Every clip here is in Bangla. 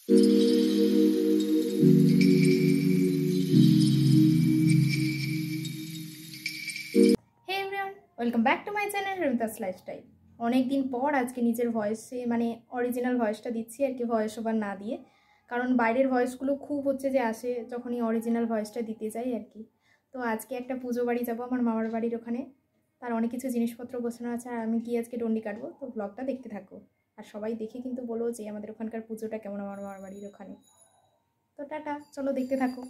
Hey everyone, welcome back to my channel Rimita's lifestyle. অনেক দিন পর আজকে নিজের ভয়েসে মানে অরিজিনাল ভয়েসটা দিচ্ছি আর কি, ভয়েস ওভার না দিয়ে। কারণ বাইরের ভয়েসগুলো খুব হচ্ছে যে আসে যখনই অরিজিনাল ভয়েসটা দিতে যাই আর কি। তো আজকে একটা পুজো বাড়ি যাবো আমার মামার বাড়ির ওখানে, তার অনেক কিছু জিনিসপত্র গোছানো আছে আর আমি গিয়ে আজকে ডন্ডি কাটবো। তো ব্লগটা দেখতে থাকো আর সবাই দেখে কিন্তু বলো যে আমাদের ওখানকার পুজোটা কেমন আমার মামার বাড়ির ওখানে। তো টাটা, চলো দেখতে থাকো।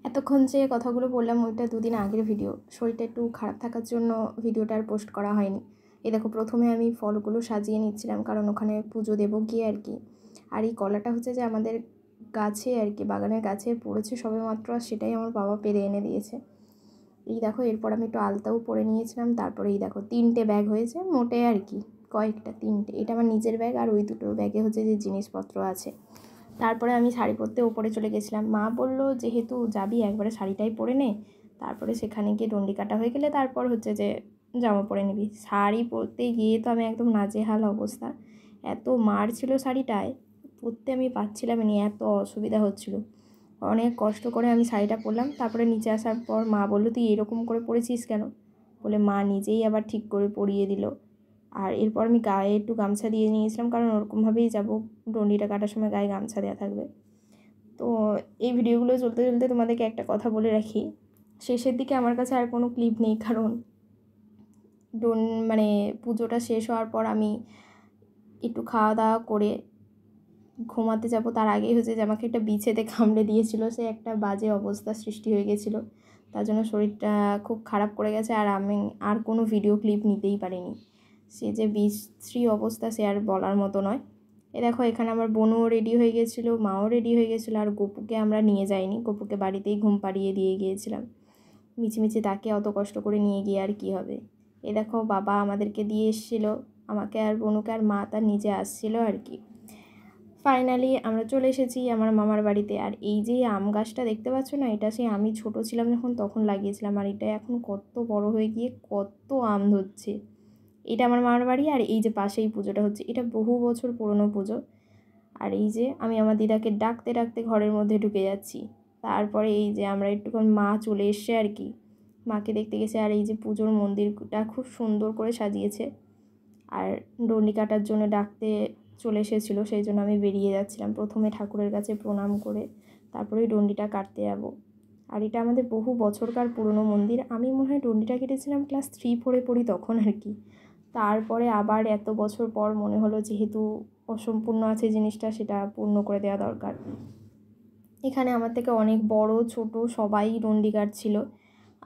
এতক্ষণ যে কথাগুলো বললাম ওইটা দুদিন আগের ভিডিও, শরীরটা একটু খারাপ থাকার জন্য ভিডিওটা আর পোস্ট করা হয়নি। এই দেখো, প্রথমে আমি ফলগুলো সাজিয়ে নিচ্ছিলাম কারণ ওখানে পুজো দেবো গিয়ে আর কি। আর এই কলাটা হচ্ছে যে আমাদের গাছে আর কি, বাগানের গাছে পড়েছে সবেমাত্র, আর সেটাই আমার বাবা পেরে এনে দিয়েছে। এই দেখো, এরপর আমি একটু আলতাও পরে নিয়েছিলাম। তারপরে এই দেখো 3টে ব্যাগ হয়েছে মোটে আর কি, কয়েকটা 3টে, এটা আমার নিজের ব্যাগ আর ওই দুটো ব্যাগে হচ্ছে যে জিনিসপত্র আছে। তারপরে আমি শাড়ি পরতে ওপরে চলে গেছিলাম। মা বলল যেহেতু যাবি একবারে শাড়িটাই পরে নে, তারপরে সেখানে গিয়ে ডন্ডি কাটা হয়ে গেলে তারপর হচ্ছে যে জামা পরে নিবি। শাড়ি পরতে গিয়ে তো আমি একদম নাজেহাল অবস্থা, এত মার ছিল শাড়িটায়, পরতে আমি পাচ্ছিলাম না, এত অসুবিধা হচ্ছিল। অনেক কষ্ট করে আমি শাড়িটা পরলাম। তারপরে নিচে আসার পর মা বললো তুই এরকম করে পরেছিস কেন, বলে মা নিজেই আবার ঠিক করে পরিয়ে দিল। আর এরপর আমি গায়ে একটু গামছা দিয়ে নিয়েছিলাম কারণ ওরকমভাবেই যাবো, ডন্ডিটা কাটার সময় গায়ে গামছা দেওয়া থাকবে। তো এই ভিডিওগুলো চলতে চলতে তোমাদেরকে একটা কথা বলে রাখি, শেষের দিকে আমার কাছে আর কোনো ক্লিপ নেই, কারণ মানে পুজোটা শেষ হওয়ার পর আমি একটু খাওয়া দাওয়া করে ঘুমাতে যাব, তার আগেই হচ্ছে যে আমাকে একটা বিছেতে কামড়ে দিয়েছিল, সে একটা বাজে অবস্থা সৃষ্টি হয়ে গেছিলো, তার জন্য শরীরটা খুব খারাপ করে গেছে। আর আমি আর কোনো ভিডিও ক্লিপ নিতেই পারিনি, সে যে বিশ্রী অবস্থা সে আর বলার মতো নয়। এ দেখো, এখানে আমার বোনও রেডি হয়ে গেছিলো, মাও রেডি হয়ে গেছিলো, আর গপুকে আমরা নিয়ে যাইনি, গপুকে বাড়িতেই ঘুম পাড়িয়ে দিয়ে গিয়েছিলাম। মিছিমিছি তাকে অত কষ্ট করে নিয়ে গিয়ে আর কি হবে। এ দেখো, বাবা আমাদেরকে দিয়ে এসেছিলো, আমাকে আর বোনুকে, আর মা তার নিজে আসছিলো আর কি। ফাইনালি আমরা চলে এসেছি আমার মামার বাড়িতে। আর এই যে আম গাছটা দেখতে পাচ্ছ না, এটা সেই আমি ছোট ছিলাম যখন তখন লাগিয়েছিলাম, আর এটা এখন কত বড় হয়ে গিয়ে কত আম ধরছে। এটা আমার মামার বাড়ি, আর এই যে পাশেই পুজোটা হচ্ছে, এটা বহু বছর পুরনো পুজো। আর এই যে আমি আমার দিদাকে ডাকতে ডাকতে ঘরের মধ্যে ঢুকে যাচ্ছি। তারপরে এই যে আমরা একটুক্ষণ মা চলে এসছে আর কি, মাকে দেখতে গেছে। আর এই যে পুজোর মন্দিরটা খুব সুন্দর করে সাজিয়েছে, আর ডন্ডি কাটার জন্য ডাকতে চলে এসেছিলো, সেই জন্য আমি বেরিয়ে যাচ্ছিলাম। প্রথমে ঠাকুরের কাছে প্রণাম করে তারপরে ডন্ডিটা কাটতে যাব। আর এটা আমাদের বহু বছরকার পুরনো মন্দির, আমি মনে হয় ডন্ডিটা কেটেছিলাম ক্লাস 3-4 পড়ি তখন আর কি। তারপরে আবার এত বছর পর মনে হলো যেহেতু অসম্পূর্ণ আছে জিনিসটা, সেটা পূর্ণ করে দেওয়া দরকার। এখানে আমার থেকে অনেক বড় ছোট সবাই ডন্ডি কাটছিল,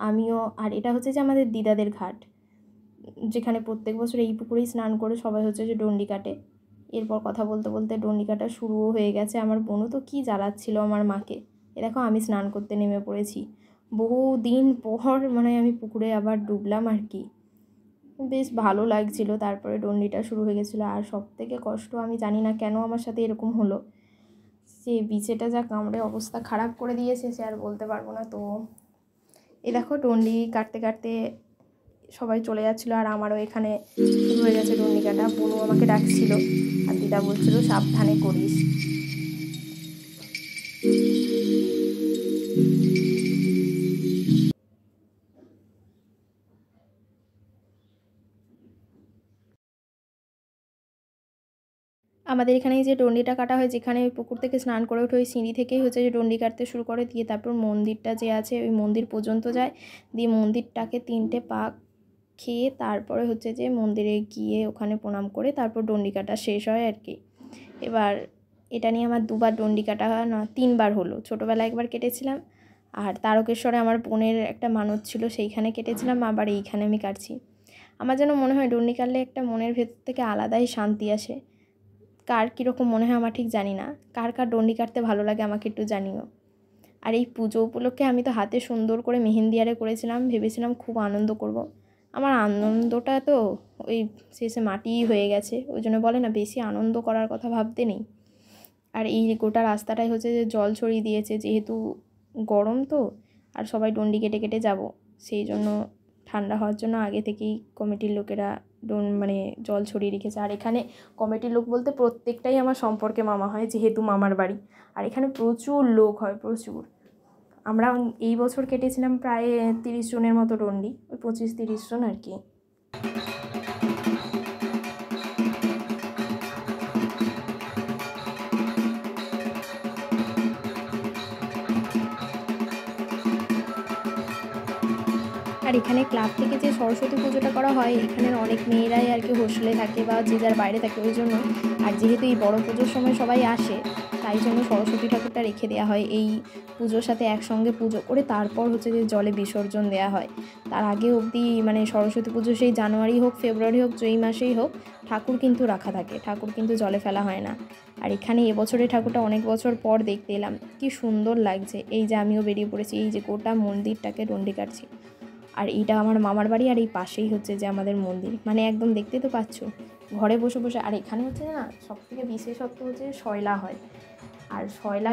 আমিও। আর এটা হচ্ছে যে আমাদের দিদাদের ঘাট, যেখানে প্রত্যেক বছর এই পুকুরেই স্নান করে সবাই হচ্ছে যে ডন্ডি কাটে। এরপর কথা বলতে বলতে ডন্ডি কাটা শুরুও হয়ে গেছে। আমার বোনও তো কী জ্বালাচ্ছিল আমার মাকে। এ দেখো, আমি স্নান করতে নেমে পড়েছি, বহু দিন পর মানে আমি পুকুরে আবার ডুবলাম আর কি, বেশ ভালো লাগছিল। তারপরে ডন্ডিটা শুরু হয়ে গেছিলো। আর সব থেকে কষ্ট, আমি জানি না কেন আমার সাথে এরকম হলো, সে বিছেটা যা কামড়ে অবস্থা খারাপ করে দিয়েছে সে আর বলতে পারবো না। তো এ দেখো, ডন্ডি কাটতে কাটতে সবাই চলে যাচ্ছিলো, আর আমারও এখানে শুরু হয়ে গেছে ডন্ডি কাটা। বোনও আমাকে ডাকছিল, আর দিদা বলছিল সাবধানে করিস। আমাদের এখানে যে ডন্ডিটা কাটা হয়, যেখানে ওই পুকুর থেকে স্নান করে উঠে ওই সিঁড়ি থেকেই হচ্ছে যে ডন্ডি কাটতে শুরু করে, দিয়ে তারপর মন্দিরটা যে আছে ওই মন্দির পর্যন্ত যায়, দিয়ে মন্দিরটাকে 3টে পাক খেয়ে তারপরে হচ্ছে যে মন্দিরে গিয়ে ওখানে প্রণাম করে তারপর ডন্ডি কাটা শেষ হয় আর কি। এবার এটা নিয়ে আমার 2বার ডন্ডি কাটা হয় না, 3বার হলো। ছোটোবেলায় একবার কেটেছিলাম, আর তারকেশ্বরে আমার বোনের একটা মানত ছিল সেইখানে কেটেছিলাম, আবার এইখানে আমি কাটছি। আমার যেন মনে হয় ডন্ডি কাটলে একটা মনের ভেতর থেকে আলাদাই শান্তি আসে। কার কীরকম মনে হয় আমার ঠিক জানি না, কার কার ডন্ডি কাটতে ভালো লাগে আমাকে একটু জানিও। আর এই পুজো উপলক্ষে আমি তো হাতে সুন্দর করে মেহেন্দি আরে করেছিলাম, ভেবেছিলাম খুব আনন্দ করব। আমার আনন্দটা তো ওই শেষে মাটিই হয়ে গেছে, ওই জন্য বলে না বেশি আনন্দ করার কথা ভাবতে নেই। আর এই গোটা রাস্তাটাই হচ্ছে যে জল ছড়িয়ে দিয়েছে, যেহেতু গরম তো, আর সবাই ডন্ডি কেটে কেটে যাব, সেই জন্য ঠান্ডা হওয়ার জন্য আগে থেকেই কমিটির লোকেরা মানে জল ছড়িয়ে রেখেছে। আর এখানে কমিটির লোক বলতে প্রত্যেকটাই আমার সম্পর্কে মামা হয়, যেহেতু মামার বাড়ি। আর এখানে প্রচুর লোক হয়, প্রচুর। আমরা এই বছর কেটেছিলাম প্রায় 30 জনের মতো ডন্ডি, ওই 25-30 জন আর কি। আর এখানে ক্লাব থেকে যে সরস্বতী পুজোটা করা হয়, এখানের অনেক মেয়েরাই আর কি হোস্টেলে থাকে বা যে যার বাইরে থাকে, ওই জন্য। আর যেহেতু এই বড় পুজোর সময় সবাই আসে, তাই জন্য সরস্বতী ঠাকুরটা রেখে দেওয়া হয়। এই পুজোর সাথে একসঙ্গে পুজো করে তারপর হচ্ছে যে জলে বিসর্জন দেওয়া হয়। তার আগে অবধি মানে সরস্বতী পুজো সেই জানুয়ারি হোক, ফেব্রুয়ারি হোক, যেই মাসেই হোক, ঠাকুর কিন্তু রাখা থাকে, ঠাকুর কিন্তু জলে ফেলা হয় না। আর এখানে এবছরের ঠাকুরটা অনেক বছর পর দেখতে এলাম, কি সুন্দর লাগছে। এই যে আমিও বেরিয়ে পড়েছি, এই যে গোটা মন্দিরটাকে ডন্ডি কাটছি। আর এইটা আমার মামার বাড়ি, আর এই পাশেই হচ্ছে যে আমাদের মন্দির, মানে একদম দেখতে তো পাচ্ছ, ঘরে বসে বসে। আর এখানে হচ্ছে না সবথেকে বিশেষত্ব হচ্ছে শয়লা হয়। আর শয়লা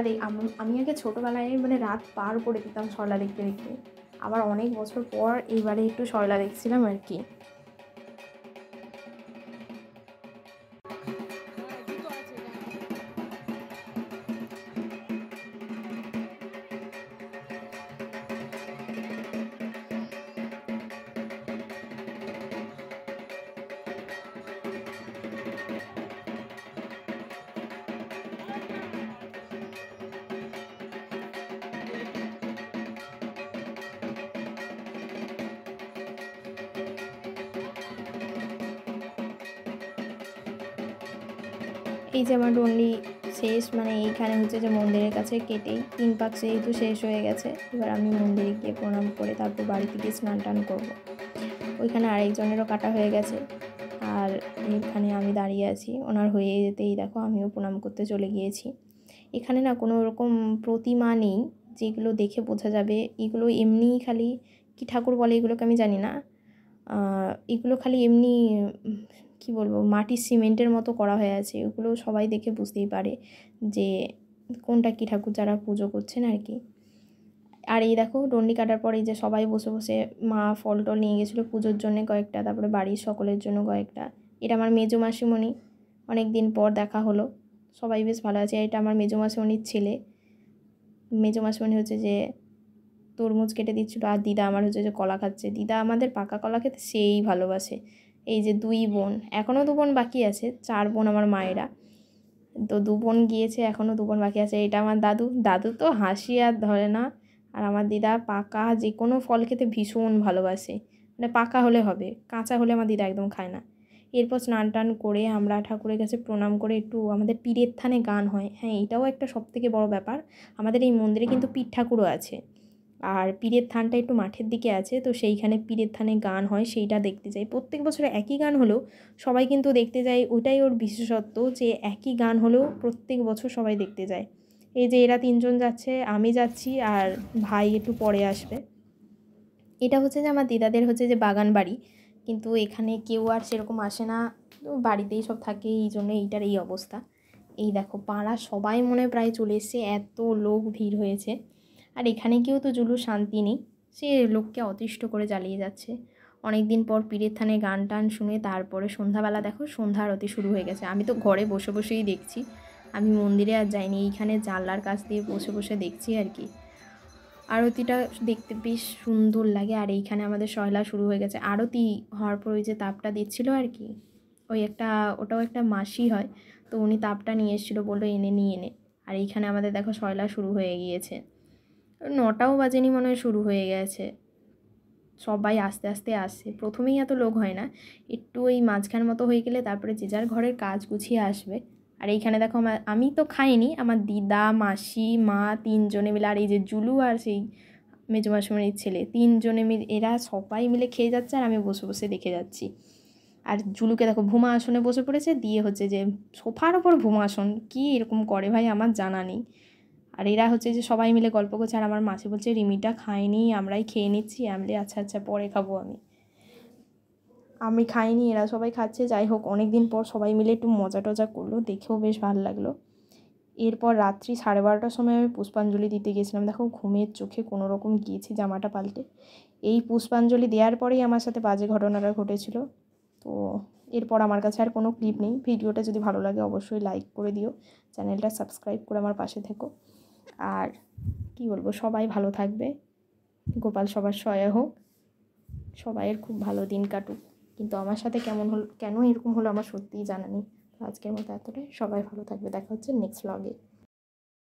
আমি আগে ছোটোবেলায় মানে রাত পার করে দিতাম শয়লা দেখতে দেখতে। আবার অনেক বছর পর এইবারে একটু শয়লা দেখছিলাম আর কি। এই যে আমার ডন্ডি শেষ, মানে এইখানে হচ্ছে যে মন্দিরের কাছে কেটেই 3 পাক যেহেতু শেষ হয়ে গেছে, এবার আমি মন্দিরে গিয়ে প্রণাম করে তারপর বাড়িতে গিয়ে স্নান টান করবো। ওইখানে আরেকজনেরও কাটা হয়ে গেছে, আর এখানে আমি দাঁড়িয়ে আছি। ওনার হয়ে যেতেই দেখো আমিও প্রণাম করতে চলে গিয়েছি। এখানে না কোনো রকম প্রতিমা নেই যেগুলো দেখে বোঝা যাবে এগুলো এমনিই খালি, কি ঠাকুর বলে এগুলোকে আমি জানি না, এগুলো খালি এমনি কি বলবো, মাটির সিমেন্টের মতো করা হয়ে আছে। এগুলো সবাই দেখে বুঝতেই পারে যে কোনটা কী ঠাকুর, যারা পুজো করছেন আর কি। আর এই দেখো ডন্ডি কাটার পরে যে সবাই বসে বসে মা ফল টল নিয়ে গেছিলো পুজোর জন্য কয়েকটা, তারপরে বাড়ির সকলের জন্য কয়েকটা। এটা আমার মেজো মাসিমণি, অনেক দিন পর দেখা হলো, সবাই বেশ ভালো আছে। এটা আমার মেজো মাসিমণির ছেলে। মেজো মাসিমণি হচ্ছে যে তরমুজ কেটে দিচ্ছিলো, আর দিদা আমার হচ্ছে যে কলা খাচ্ছে। দিদা আমাদের পাকা কলা খেতে সেই ভালোবাসে। এই যে 2 বোন, এখনও 2 বোন বাকি আছে, 4 বোন আমার মায়েরা। তো 2 বোন গিয়েছে, এখনও 2 বোন বাকি আছে। এটা আমার দাদু, দাদু তো হাসি আর ধরে না। আর আমার দিদা পাকা যে কোনো ফল খেতে ভীষণ ভালোবাসে, মানে পাকা হলে হবে, কাঁচা হলে আমার দিদা একদম খায় না। এরপর স্নান টান করে আমরা ঠাকুরের কাছে প্রণাম করে একটু আমাদের পীরের থানে গান হয়। হ্যাঁ, এটাও একটা সবথেকে বড় ব্যাপার, আমাদের এই মন্দিরে কিন্তু পীর ঠাকুরও আছে। আর পীরের থানটা একটু মাঠের দিকে আছে, তো সেইখানে পীরের থানে গান হয়, সেইটা দেখতে যাই। প্রত্যেক বছরে একই গান হলেও সবাই কিন্তু দেখতে যায়, ওটাই ওর বিশেষত্ব, যে একই গান হলেও প্রত্যেক বছর সবাই দেখতে যায়। এই যে এরা 3 জন যাচ্ছে, আমি যাচ্ছি, আর ভাই একটু পরে আসবে। এটা হচ্ছে যে আমার দিদাদের হচ্ছে যে বাগান বাড়ি, কিন্তু এখানে কেউ আর সেরকম আসে না, তো বাড়িতেই সব থাকে, এই জন্য এইটার এই অবস্থা। এই দেখো পাড়া সবাই মনে প্রায় চলে এসছে, এত লোক ভিড় হয়েছে। আর এখানে কেউ তো জুলুস শান্তি নেই, সে লোককে অতিষ্ঠ করে জ্বালিয়ে যাচ্ছে। অনেক দিন পর পীরের থানে গান টান শুনে তারপরে সন্ধ্যাবেলা দেখো সন্ধ্যা আরতি শুরু হয়ে গেছে। আমি তো ঘরে বসে বসেই দেখছি, আমি মন্দিরে আর যাইনি, এইখানে জানলার কাছ দিয়ে বসে বসে দেখছি আর কি। আরতিটা দেখতে বেশ সুন্দর লাগে। আর এইখানে আমাদের শয়লা শুরু হয়ে গেছে। আরতি হওয়ার পর ওই যে তাপটা দিচ্ছিল আর কি, ওই একটা, ওটাও একটা মাসি হয়, তো উনি তাপটা নিয়ে এসেছিলো, বললো এনে নিয়ে এনে। আর এইখানে আমাদের দেখো শয়লা শুরু হয়ে গিয়েছে, 9টাও বাজেনি মনে হয়, শুরু হয়ে গেছে। সবাই আস্তে আস্তে আসছে, প্রথমেই এত লোক হয় না, একটু ওই মাঝখান মতো হয়ে গেলে তারপরে যে যার ঘরের কাজ গুছিয়ে আসবে। আর এইখানে দেখো আমি তো খাইনি, আমার দিদা, মাসি, মা 3 জনে মিলে, আর এই যে জুলু আর সেই মেজো মাসিমণির ছেলে, 3 জনে মিলে এরা সবাই মিলে খেয়ে যাচ্ছে, আর আমি বসে বসে দেখে যাচ্ছি। আর জুলুকে দেখো ভুমা আসনে বসে পড়েছে, দিয়ে হচ্ছে যে সোফার ওপর ভুমা আসন, কী এরকম করে ভাই আমার জানা নেই। আর এরা হচ্ছে যে সবাই মিলে গল্প করছে, আর আমার মাসি বলছে রিমিটা খায়নি, আমরাই খেয়ে নিচ্ছি। আমি বলি আচ্ছা আচ্ছা পরে খাবো, আমি খাইনি, এরা সবাই খাচ্ছে। যাই হোক, অনেক দিন পর সবাই মিলে একটু মজা টজা করলো, দেখেও বেশ ভালো লাগলো। এরপর রাত্রি 12:30টার সময় আমি পুষ্পাঞ্জলি দিতে গিয়েছিলাম। দেখো ঘুমের চোখে কোনো রকম গিয়েছি জামাটা পাল্টে। এই পুষ্পাঞ্জলি দেওয়ার পরেই আমার সাথে বাজে ঘটনাটা ঘটেছিল। তো এরপর আমার কাছে আর কোনো ক্লিপ নেই। ভিডিওটা যদি ভালো লাগে অবশ্যই লাইক করে দিও, চ্যানেলটা সাবস্ক্রাইব করে আমার পাশে থেকো। আর কি বলবো, সবাই ভালো থাকবে, গোপাল সবার সহায় হোক, সবাইয়ের খুব ভালো দিন কাটুক। কিন্তু আমার সাথে কেমন হলো, কেন এরকম হলো আমার সত্যিই জানা নেই। আজকের মতো এতটাই, সবাই ভালো থাকবে, দেখা হচ্ছে নেক্সট ব্লগে।